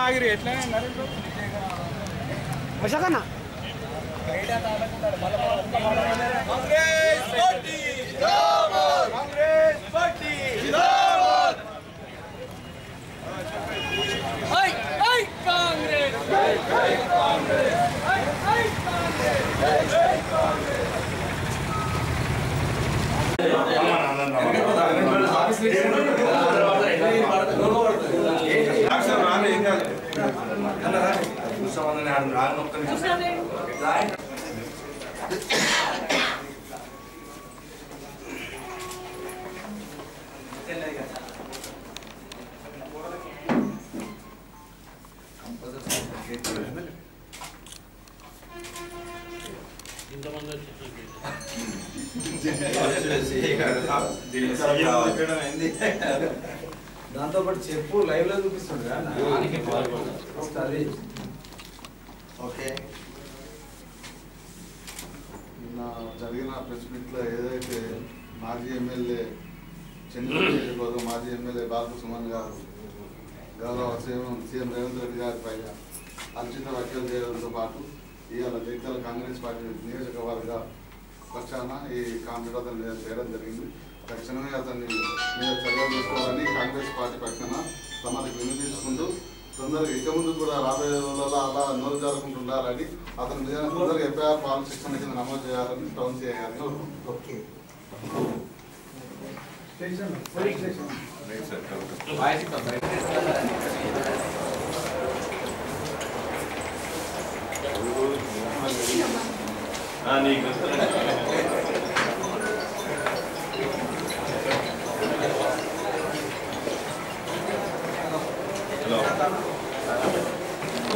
ఆగిరి ఎట్లా వర్షకన్నా కాంగ్రెస్ పార్టీ జిందాబాద్ కాంగ్రెస్ పార్టీ జిందాబాద్ హై హై కాంగ్రెస్ హై హై కాంగ్రెస్ హై హై కాంగ్రెస్ హై హై కాంగ్రెస్ దాంతో పాటు చెప్పు లైవ్ లో చూపిస్తుంది ఓకే నిన్న జరిగిన ప్రెస్ మీట్లో ఏదైతే మాజీ ఎమ్మెల్యే చంద్రబాబు మాజీ ఎమ్మెల్యే బాబు సుమన్ గారు గౌరవ సీఎం రేవంత్ రెడ్డి గారి పైన అనుచిత వ్యాఖ్యలు చేయడంతో పాటు ఇవాళ జగిత్యాల కాంగ్రెస్ పార్టీ నియోజకవర్గ పక్షాన ఈ కామెంట్ అతను చేయడం జరిగింది. తక్షణమే అతన్ని మీరు చర్యలు తీసుకోవాలని కాంగ్రెస్ పార్టీ పక్షాన తమకు వినిపించుకుంటూ తొందరగా ఇక ముందు కూడా రాబోయే రోజులలో అలా నోరు జారుకుంటుండాలని అతని మీద తొందరగా ఎఫ్ఐఆర్ పాలన శిక్షణ కింద నమోదు చేయాలని టౌన్ చేయాలని ఓకే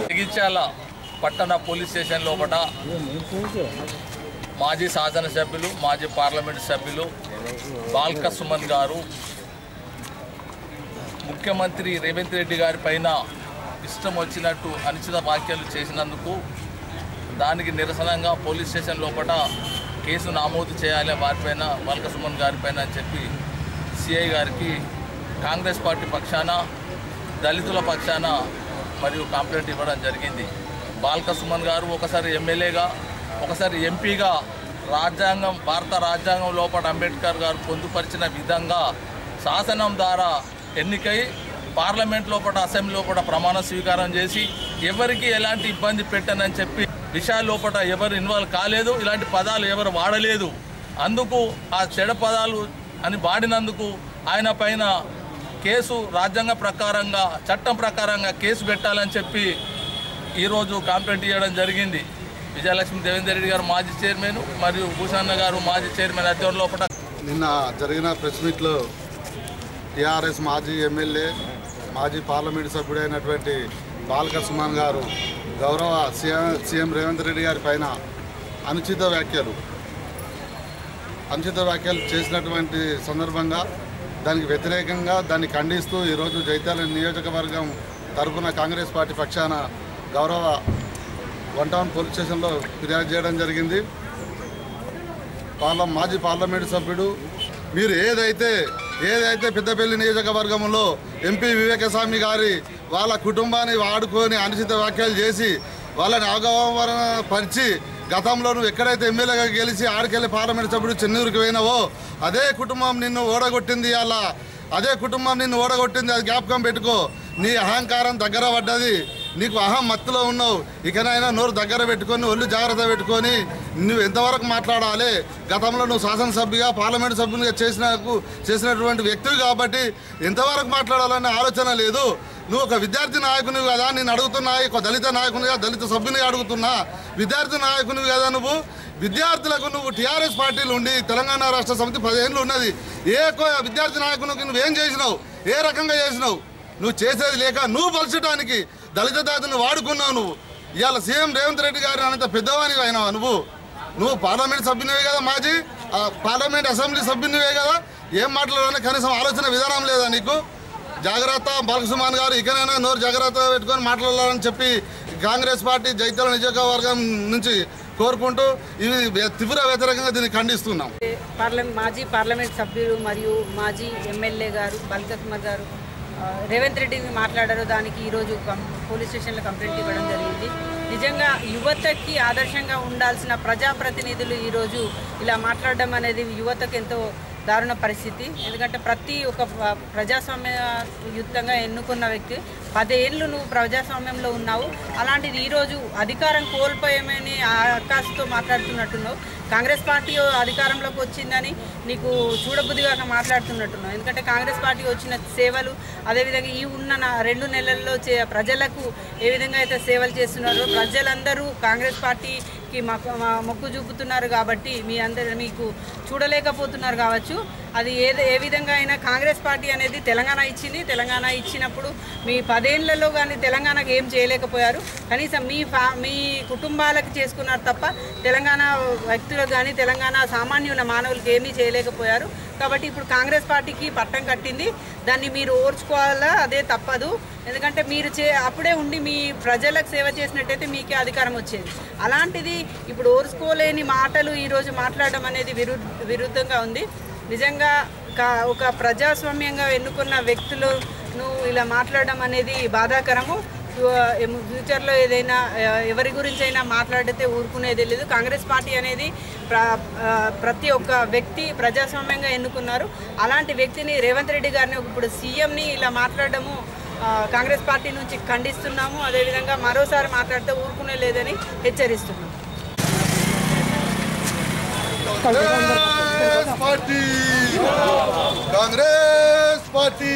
జగిత్యాల పట్టణ పోలీస్ స్టేషన్ లోపల మాజీ శాసనసభ్యులు మాజీ పార్లమెంటు సభ్యులు బాల్క సుమన్ గారు ముఖ్యమంత్రి రేవంత్ రెడ్డి గారి పైన ఇష్టం వచ్చినట్టు అనుచిత వ్యాఖ్యలు చేసినందుకు దానికి నిరసనంగా పోలీస్ స్టేషన్ లోపల కేసు నమోదు చేయాలి వారిపైన బాల్క సుమన్ గారిపైన అని చెప్పి సిఐ గారికి కాంగ్రెస్ పార్టీ పక్షాన దళితుల పక్షాన మరియు కంప్లైంట్ ఇవ్వడం జరిగింది. బాల్క సుమన్ గారు ఒకసారి ఎమ్మెల్యేగా ఒకసారి ఎంపీగా భారత రాజ్యాంగం లోపల అంబేద్కర్ గారు పొందుపరిచిన విధంగా శాసనం ద్వారా ఎన్నికై పార్లమెంట్ లోపల అసెంబ్లీ లోపల ప్రమాణ స్వీకారం చేసి ఎవరికి ఎలాంటి ఇబ్బంది పెట్టనని చెప్పి విషయాల లోపల ఎవరు ఇన్వాల్వ్ కాలేదు, ఇలాంటి పదాలు ఎవరు వాడలేదు. అందుకు ఆ చెడ పదాలు అని వాడినందుకు ఆయన పైన కేసు రాజ్యాంగ ప్రకారంగా చట్టం ప్రకారంగా కేసు పెట్టాలని చెప్పి ఈరోజు కంప్లైంట్ ఇవ్వడం జరిగింది. విజయలక్ష్మి దేవేందర్ రెడ్డి గారు మాజీ చైర్మన్ మరియు భూషణ్ గారు మాజీ చైర్మన్ అధ్యక్షుల లోపల నిన్న జరిగిన ప్రెస్ మీట్లో టీఆర్ఎస్ మాజీ ఎమ్మెల్యే మాజీ పార్లమెంటు సభ్యుడైనటువంటి బాల్క సుమన్ గారు గౌరవ సీఎం రేవంత్ రెడ్డి గారి పైన అనుచిత వ్యాఖ్యలు చేసినటువంటి సందర్భంగా దానికి వ్యతిరేకంగా దాన్ని ఖండిస్తూ ఈరోజు జగిత్యాల నియోజకవర్గం తరఫున కాంగ్రెస్ పార్టీ పక్షాన గౌరవ వన్ టౌన్ పోలీస్ స్టేషన్లో ఫిర్యాదు చేయడం జరిగింది. మాజీ పార్లమెంటు సభ్యుడు మీరు ఏదైతే పెద్దపల్లి నియోజకవర్గంలో ఎంపీ వివేకస్వామి గారి వాళ్ళ కుటుంబాన్ని వాడుకొని అనుచిత వ్యాఖ్యలు చేసి వాళ్ళని అవగాహన పరిచి గతంలో నువ్వు ఎక్కడైతే ఎమ్మెల్యేగా గెలిచి ఆడికెళ్ళి పార్లమెంట్ సభ్యుడు చెన్నూరుకి పోయినావో అదే కుటుంబం నిన్ను ఓడగొట్టింది. అలా అదే కుటుంబం నిన్ను ఓడగొట్టింది, అది జ్ఞాపకం పెట్టుకో. నీ అహంకారం దగ్గర పడ్డది, నీకు అహం మత్తులో ఉన్నావు. ఇకనైనా నోరు దగ్గర పెట్టుకొని ఒళ్ళు జాగ్రత్త పెట్టుకొని నువ్వు ఎంతవరకు మాట్లాడాలి. గతంలో నువ్వు శాసనసభ్యుగా పార్లమెంటు సభ్యునిగా చేసినటువంటి వ్యక్తివి కాబట్టి ఎంతవరకు మాట్లాడాలనే ఆలోచన లేదు. నువ్వు ఒక విద్యార్థి నాయకునివి కదా, నేను అడుగుతున్నా. ఒక దళిత నాయకునిగా దళిత సభ్యునిగా అడుగుతున్నా. విద్యార్థి నాయకునివి కదా నువ్వు. విద్యార్థులకు నువ్వు టీఆర్ఎస్ పార్టీలు ఉండి తెలంగాణ రాష్ట్ర సమితి 10 ఏళ్ళు ఉన్నది. ఏ విద్యార్థి నాయకునికి నువ్వేం చేసినావు, ఏ రకంగా చేసినావు? నువ్వు చేసేది లేక నువ్వు పలచడానికి దళిత జాతిని వాడుకున్నావు. నువ్వు ఇవాళ సీఎం రేవంత్ రెడ్డి గారు అంత పెద్దవానివి అయినావా? నువ్వు పార్లమెంట్ సభ్యునివే కదా, మాజీ పార్లమెంట్ అసెంబ్లీ సభ్యునివే కదా. ఏం మాట్లాడాలని కనీసం ఆలోచన విధానం లేదా నీకు? జాగ్రత్త బాల్క సుమన్ గారు, ఇకనైనా నోరు జాగ్రత్త పెట్టుకొని మాట్లాడాలని చెప్పి కాంగ్రెస్ పార్టీ జగిత్యాల నియోజకవర్గం నుంచి కోరుకుంటూ ఇవి తీవ్ర వ్యతిరేకంగా దీన్ని ఖండిస్తున్నాం. మాజీ పార్లమెంట్ సభ్యులు మరియు మాజీ ఎమ్మెల్యే గారు బాల్క సుమన్ గారు రేవంత్ రెడ్డి మాట్లాడారో దానికి ఈరోజు పోలీస్ స్టేషన్లో కంప్లైంట్ ఇవ్వడం జరిగింది. నిజంగా యువతకి ఆదర్శంగా ఉండాల్సిన ప్రజాప్రతినిధులు ఈరోజు ఇలా మాట్లాడడం అనేది యువతకు ఎంతో దారుణ పరిస్థితి. ఎందుకంటే ప్రతి ఒక్క ప్రజాస్వామ్యయుతంగా ఎన్నుకున్న వ్యక్తి 10 ఏళ్ళు నువ్వు ప్రజాస్వామ్యంలో ఉన్నావు, అలాంటిది ఈరోజు అధికారం కోల్పోయామని ఆకాశంతో మాట్లాడుతున్నట్టున్నావు. కాంగ్రెస్ పార్టీ అధికారంలోకి వచ్చిందని నీకు చూడబుద్ధిగా మాట్లాడుతున్నట్టున్నావు. ఎందుకంటే కాంగ్రెస్ పార్టీ వచ్చిన సేవలు, అదేవిధంగా ఈ ఉన్న 2 నెలల్లో ప్రజలకు ఏ విధంగా అయితే సేవలు చేస్తున్నారో ప్రజలందరూ కాంగ్రెస్ పార్టీకి మొక్కు చూపుతున్నారు కాబట్టి మీకు చూడలేకపోతున్నారు కావచ్చు. అది ఏ విధంగా అయినా కాంగ్రెస్ పార్టీ అనేది తెలంగాణ ఇచ్చింది. తెలంగాణ ఇచ్చినప్పుడు మీ 10 ఏళ్లలో కానీ తెలంగాణకు ఏం చేయలేకపోయారు. కనీసం మీ కుటుంబాలకు చేసుకున్నారు తప్ప తెలంగాణ వ్యక్తులకు కానీ తెలంగాణ సామాన్యుల మానవులకు ఏమీ చేయలేకపోయారు. కాబట్టి ఇప్పుడు కాంగ్రెస్ పార్టీకి పట్టం కట్టింది, దాన్ని మీరు ఓర్చుకోవాలా, అదే తప్పదు. ఎందుకంటే మీరు అప్పుడే ఉండి మీ ప్రజలకు సేవ చేసినట్టయితే మీకే అధికారం వచ్చేది. అలాంటిది ఇప్పుడు ఓర్చుకోలేని మాటలు ఈరోజు మాట్లాడడం అనేది విరుద్ధంగా ఉంది. నిజంగా ఒక ప్రజాస్వామ్యంగా ఎన్నుకున్న వ్యక్తులను ఇలా మాట్లాడడం అనేది బాధాకరము. ఫ్యూచర్లో ఏదైనా ఎవరి గురించి అయినా మాట్లాడితే ఊరుకునేది లేదు. కాంగ్రెస్ పార్టీ అనేది ప్రతి ఒక్క వ్యక్తి ప్రజాస్వామ్యంగా ఎన్నుకున్నారు. అలాంటి వ్యక్తిని రేవంత్ రెడ్డి గారిని ఇప్పుడు సీఎంని ఇలా మాట్లాడడము కాంగ్రెస్ పార్టీ నుంచి ఖండిస్తున్నాము. అదేవిధంగా మరోసారి మాట్లాడితే ఊరుకునే లేదని హెచ్చరిస్తున్నాము. కాంగ్రెస్ పార్టీ